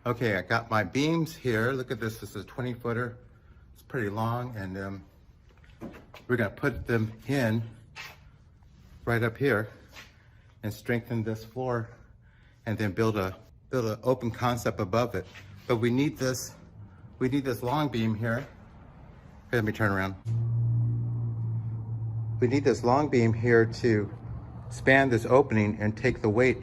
Okay, I got my beams here. Look at this. This is a 20-footer. It's pretty long, and we're gonna put them in right up here and strengthen this floor, and then build an open concept above it. But we need this long beam here. Let me turn around. We need this long beam here to span this opening and take the weight.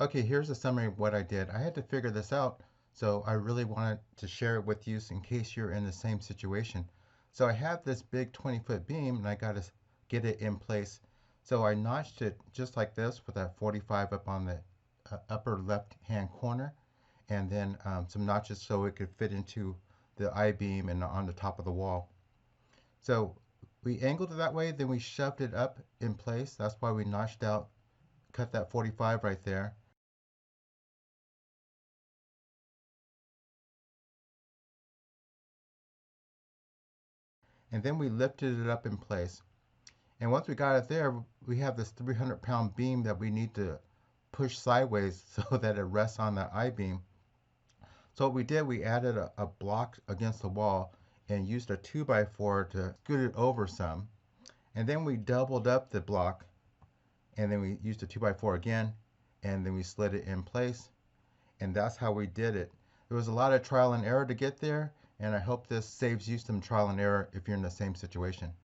Okay, here's a summary of what I did. I had to figure this out, so I really wanted to share it with you in case you're in the same situation. So I have this big 20-foot beam, and I got to get it in place. So I notched it just like this with that 45 up on the upper left-hand corner, and then some notches so it could fit into the I-beam and on the top of the wall. So we angled it that way, then we shoved it up in place. That's why we notched out, cut that 45 right there. And then we lifted it up in place. And once we got it there, we have this 300-pound beam that we need to push sideways so that it rests on the I-beam. So what we did, we added a block against the wall and used a 2x4 to scoot it over some. And then we doubled up the block, and then we used a 2x4 again, and then we slid it in place. And that's how we did it. There was a lot of trial and error to get there, and I hope this saves you some trial and error if you're in the same situation.